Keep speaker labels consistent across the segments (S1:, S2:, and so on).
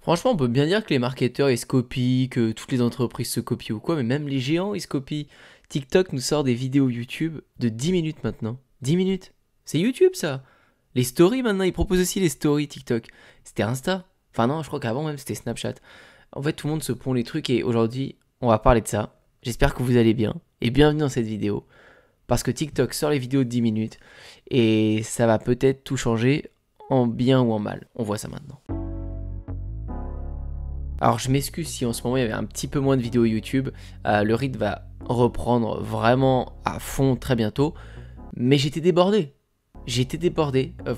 S1: Franchement, on peut bien dire que les marketeurs ils se copient, que toutes les entreprises se copient ou quoi, mais même les géants ils se copient. TikTok nous sort des vidéos YouTube de 10 minutes maintenant. 10 minutes. C'est YouTube ça. Les stories maintenant, ils proposent aussi les stories TikTok. C'était Insta. Enfin non, je crois qu'avant même c'était Snapchat. En fait, tout le monde se pond les trucs et aujourd'hui, on va parler de ça. J'espère que vous allez bien et bienvenue dans cette vidéo. Parce que TikTok sort les vidéos de 10 minutes et ça va peut-être tout changer en bien ou en mal. On voit ça maintenant. Alors je m'excuse si en ce moment il y avait un petit peu moins de vidéos YouTube, le rythme va reprendre vraiment à fond très bientôt, mais j'étais débordé,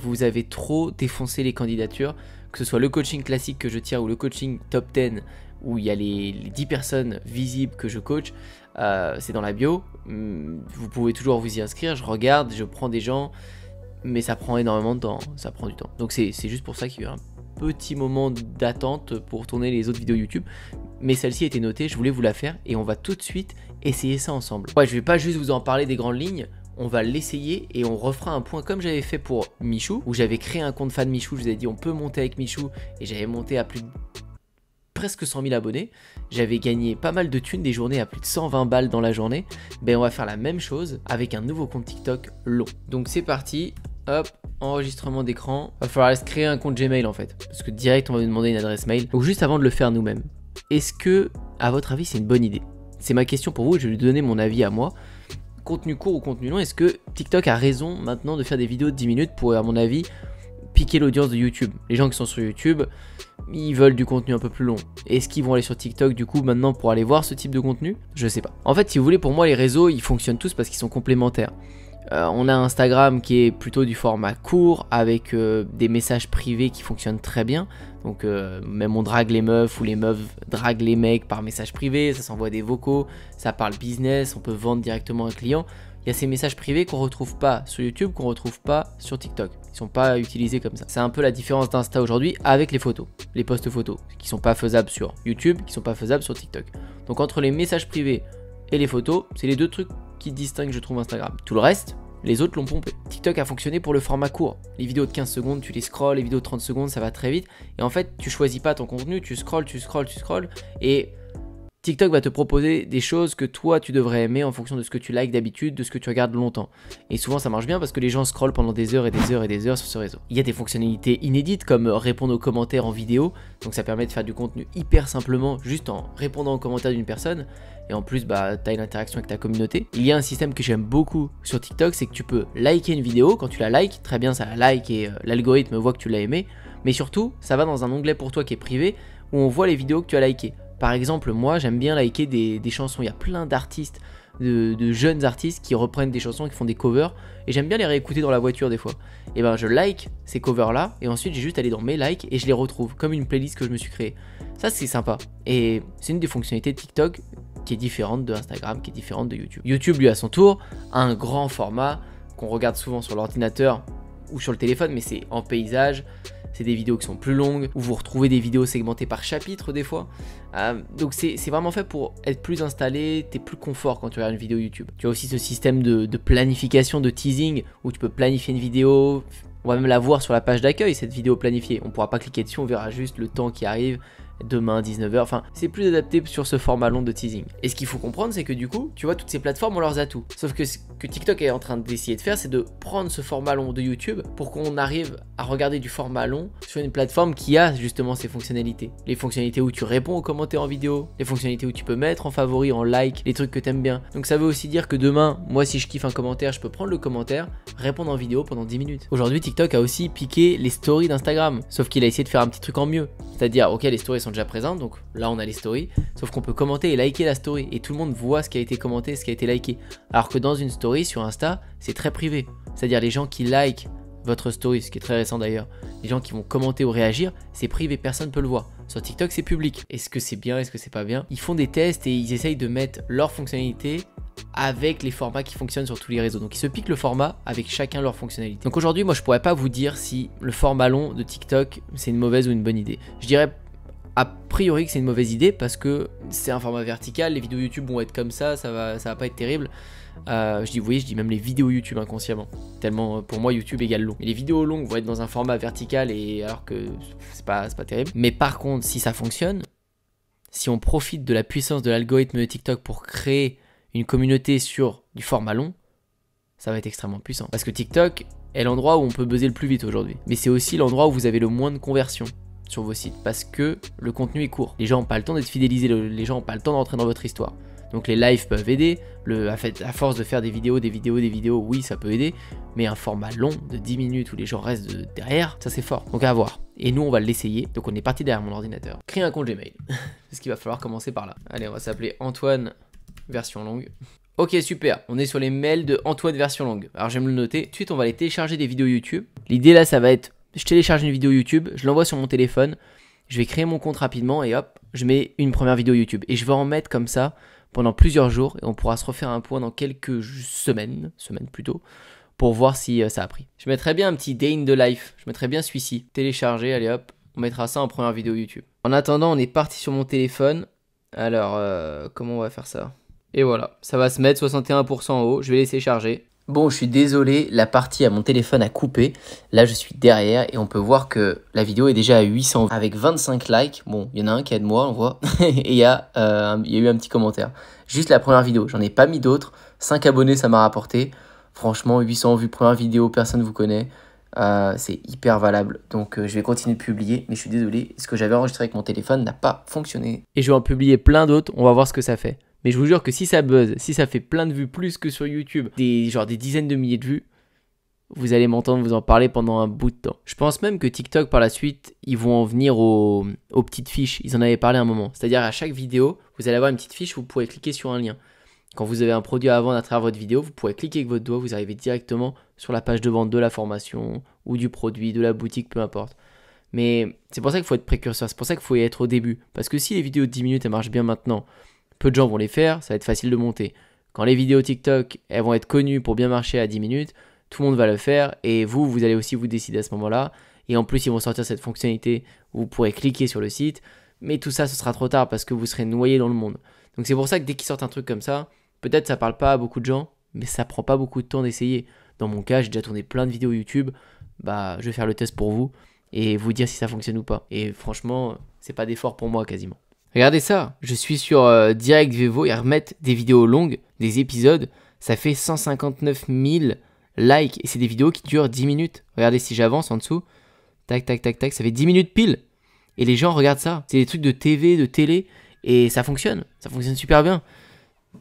S1: vous avez trop défoncé les candidatures, que ce soit le coaching classique que je tire ou le coaching top 10 où il y a les 10 personnes visibles que je coach, c'est dans la bio, vous pouvez toujours vous y inscrire, je regarde, je prends des gens, mais ça prend énormément de temps, ça prend du temps, donc c'est juste pour ça qu'il y a eu un petit moment d'attente pour tourner les autres vidéos YouTube, mais celle-ci était notée, je voulais vous la faire et on va tout de suite essayer ça ensemble. Ouais, je vais pas juste vous en parler des grandes lignes, on va l'essayer et on refera un point comme j'avais fait pour Michou, où j'avais créé un compte fan Michou, je vous ai dit on peut monter avec Michou et j'avais monté à plus de presque 100 000 abonnés, j'avais gagné pas mal de thunes, des journées à plus de 120 balles dans la journée. Ben on va faire la même chose avec un nouveau compte TikTok long. Donc c'est parti, hop, enregistrement d'écran. Va falloir se créer un compte Gmail en fait, parce que direct on va nous demander une adresse mail. Donc juste avant de le faire nous-mêmes, est-ce que à votre avis c'est une bonne idée? C'est ma question pour vous et je vais lui donner mon avis à moi. Contenu court ou contenu long, est-ce que TikTok a raison maintenant de faire des vidéos de 10 minutes pour, à mon avis, piquer l'audience de YouTube? Les gens qui sont sur YouTube, ils veulent du contenu un peu plus long. Est-ce qu'ils vont aller sur TikTok du coup maintenant pour aller voir ce type de contenu? Je sais pas. En fait, si vous voulez, pour moi les réseaux ils fonctionnent tous parce qu'ils sont complémentaires. On a Instagram qui est plutôt du format court avec des messages privés qui fonctionnent très bien. Donc même on drague les meufs ou les meufs draguent les mecs par message privé, ça s'envoie des vocaux, ça parle business, on peut vendre directement à un client. Il y a ces messages privés qu'on retrouve pas sur YouTube, qu'on retrouve pas sur TikTok. Ils sont pas utilisés comme ça. C'est un peu la différence d'Insta aujourd'hui avec les photos, les posts photos, qui sont pas faisables sur YouTube, qui sont pas faisables sur TikTok. Donc entre les messages privés et les photos, c'est les deux trucs qui distinguent, je trouve, Instagram. Tout le reste, les autres l'ont pompé. TikTok a fonctionné pour le format court. Les vidéos de 15 secondes, tu les scrolls, les vidéos de 30 secondes, ça va très vite. Et en fait, tu choisis pas ton contenu, tu scrolls. Et TikTok va te proposer des choses que toi, tu devrais aimer en fonction de ce que tu likes d'habitude, de ce que tu regardes longtemps. Et souvent, ça marche bien parce que les gens scrollent pendant des heures et des heures et des heures sur ce réseau. Il y a des fonctionnalités inédites comme répondre aux commentaires en vidéo. Donc ça permet de faire du contenu hyper simplement, juste en répondant aux commentaires d'une personne. Et en plus, bah, tu as une interaction avec ta communauté. Il y a un système que j'aime beaucoup sur TikTok, c'est que tu peux liker une vidéo. Quand tu la likes, très bien, ça la like et l'algorithme voit que tu l'as aimé. Mais surtout, ça va dans un onglet pour toi qui est privé où on voit les vidéos que tu as likées. Par exemple, moi, j'aime bien liker des chansons. Il y a plein d'artistes, de jeunes artistes qui reprennent des chansons, qui font des covers. Et j'aime bien les réécouter dans la voiture des fois. Et ben, je like ces covers-là. Et ensuite, j'ai juste à aller dans mes likes et je les retrouve comme une playlist que je me suis créée. Ça, c'est sympa. Et c'est une des fonctionnalités de TikTok qui est différente de Instagram, qui est différente de YouTube. YouTube, lui, à son tour, a un grand format qu'on regarde souvent sur l'ordinateur ou sur le téléphone, mais c'est en paysage. C'est des vidéos qui sont plus longues, où vous retrouvez des vidéos segmentées par chapitre des fois. Donc c'est vraiment fait pour être plus installé, t'es plus confort quand tu regardes une vidéo YouTube. Tu as aussi ce système de planification, de teasing, où tu peux planifier une vidéo. On va même la voir sur la page d'accueil, cette vidéo planifiée. On pourra pas cliquer dessus, on verra juste le temps qui arrive. Demain 19h, enfin c'est plus adapté sur ce format long de teasing. Et ce qu'il faut comprendre, c'est que du coup, tu vois, toutes ces plateformes ont leurs atouts. Sauf que ce que TikTok est en train d'essayer de faire, c'est de prendre ce format long de YouTube pour qu'on arrive à regarder du format long sur une plateforme qui a justement ces fonctionnalités. Les fonctionnalités où tu réponds aux commentaires en vidéo, les fonctionnalités où tu peux mettre en favori, en like, les trucs que t'aimes bien. Donc ça veut aussi dire que demain, moi si je kiffe un commentaire, je peux prendre le commentaire, répondre en vidéo pendant 10 minutes. Aujourd'hui, TikTok a aussi piqué les stories d'Instagram, sauf qu'il a essayé de faire un petit truc en mieux. C'est-à-dire, ok, les stories sont déjà présentes, donc là on a les stories, sauf qu'on peut commenter et liker la story, et tout le monde voit ce qui a été commenté, ce qui a été liké. Alors que dans une story sur Insta, c'est très privé. C'est-à-dire les gens qui likent votre story, ce qui est très récent d'ailleurs, les gens qui vont commenter ou réagir, c'est privé, personne ne peut le voir. Sur TikTok, c'est public. Est-ce que c'est bien, est-ce que c'est pas bien? Ils font des tests et ils essayent de mettre leurs fonctionnalités avec les formats qui fonctionnent sur tous les réseaux. Donc ils se piquent le format avec chacun leur fonctionnalité. Donc aujourd'hui, moi je pourrais pas vous dire si le format long de TikTok c'est une mauvaise ou une bonne idée. Je dirais a priori que c'est une mauvaise idée parce que c'est un format vertical, les vidéos YouTube vont être comme ça va pas être terrible. Je dis, vous voyez, je dis même les vidéos YouTube inconsciemment, tellement pour moi YouTube égale long. Mais les vidéos longues vont être dans un format vertical et alors que c'est pas terrible. Mais par contre, si ça fonctionne, si on profite de la puissance de l'algorithme de TikTok pour créer une communauté sur du format long, ça va être extrêmement puissant. Parce que TikTok est l'endroit où on peut buzzer le plus vite aujourd'hui. Mais c'est aussi l'endroit où vous avez le moins de conversions sur vos sites parce que le contenu est court. Les gens n'ont pas le temps d'être fidélisés, les gens n'ont pas le temps de rentrer dans votre histoire. Donc les lives peuvent aider, à force de faire des vidéos, oui ça peut aider, mais un format long de 10 minutes où les gens restent derrière, ça c'est fort. Donc à voir. Et nous on va l'essayer, donc on est parti derrière mon ordinateur. Créer un compte Gmail, parce qu'il va falloir commencer par là. Allez, on va s'appeler Antoine version longue. Ok super, on est sur les mails de Antoine version longue. Alors je vais me le noter, ensuite on va aller télécharger des vidéos YouTube. L'idée là ça va être, je télécharge une vidéo YouTube, je l'envoie sur mon téléphone, je vais créer mon compte rapidement et hop, je mets une première vidéo YouTube. Et je vais en mettre comme ça pendant plusieurs jours et on pourra se refaire un point dans quelques semaines plutôt, pour voir si ça a pris. Je mettrai bien un petit day in the life, je mettrai bien celui-ci, télécharger, allez hop, on mettra ça en première vidéo YouTube. En attendant, on est parti sur mon téléphone, alors comment on va faire ça? Et voilà, ça va se mettre 61% en haut, je vais laisser charger. Bon, je suis désolé, la partie à mon téléphone a coupé. Là, je suis derrière et on peut voir que la vidéo est déjà à 800 avec 25 likes. Bon, il y en a un qui est de moi, on voit. Et il y a eu un petit commentaire. Juste la première vidéo, j'en ai pas mis d'autres. 5 abonnés, ça m'a rapporté. Franchement, 800 vues, première vidéo, personne ne vous connaît. C'est hyper valable. Donc, je vais continuer de publier. Mais je suis désolé, ce que j'avais enregistré avec mon téléphone n'a pas fonctionné. Et je vais en publier plein d'autres, on va voir ce que ça fait. Mais je vous jure que si ça buzz, si ça fait plein de vues plus que sur YouTube, des dizaines de milliers de vues, vous allez m'entendre vous en parler pendant un bout de temps. Je pense même que TikTok par la suite, ils vont en venir aux petites fiches. Ils en avaient parlé un moment. C'est-à-dire à chaque vidéo, vous allez avoir une petite fiche où vous pourrez cliquer sur un lien. Quand vous avez un produit à vendre à travers votre vidéo, vous pourrez cliquer avec votre doigt, vous arrivez directement sur la page de vente de la formation ou du produit, de la boutique, peu importe. Mais c'est pour ça qu'il faut être précurseur, c'est pour ça qu'il faut y être au début. Parce que si les vidéos de 10 minutes, elles marchent bien maintenant, peu de gens vont les faire, ça va être facile de monter. Quand les vidéos TikTok, elles vont être connues pour bien marcher à 10 minutes, tout le monde va le faire et vous allez aussi vous décider à ce moment-là. Et en plus, ils vont sortir cette fonctionnalité où vous pourrez cliquer sur le site. Mais tout ça, ce sera trop tard parce que vous serez noyé dans le monde. Donc c'est pour ça que dès qu'ils sortent un truc comme ça, peut-être ça parle pas à beaucoup de gens, mais ça prend pas beaucoup de temps d'essayer. Dans mon cas, j'ai déjà tourné plein de vidéos YouTube. Je vais faire le test pour vous et vous dire si ça fonctionne ou pas. Et franchement, c'est pas d'effort pour moi quasiment. Regardez ça, je suis sur Direct Vevo et remettre des vidéos longues, des épisodes, ça fait 159 000 likes et c'est des vidéos qui durent 10 minutes. Regardez si j'avance en dessous, tac tac tac tac, ça fait 10 minutes pile. Et les gens regardent ça, c'est des trucs de TV, de télé et ça fonctionne super bien.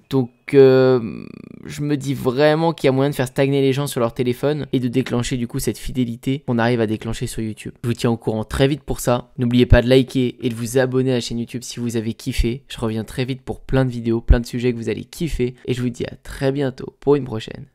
S1: Donc je me dis vraiment qu'il y a moyen de faire stagner les gens sur leur téléphone et de déclencher du coup cette fidélité qu'on arrive à déclencher sur YouTube. Je vous tiens au courant très vite pour ça. N'oubliez pas de liker et de vous abonner à la chaîne YouTube si vous avez kiffé. Je reviens très vite pour plein de vidéos, plein de sujets que vous allez kiffer et je vous dis à très bientôt pour une prochaine.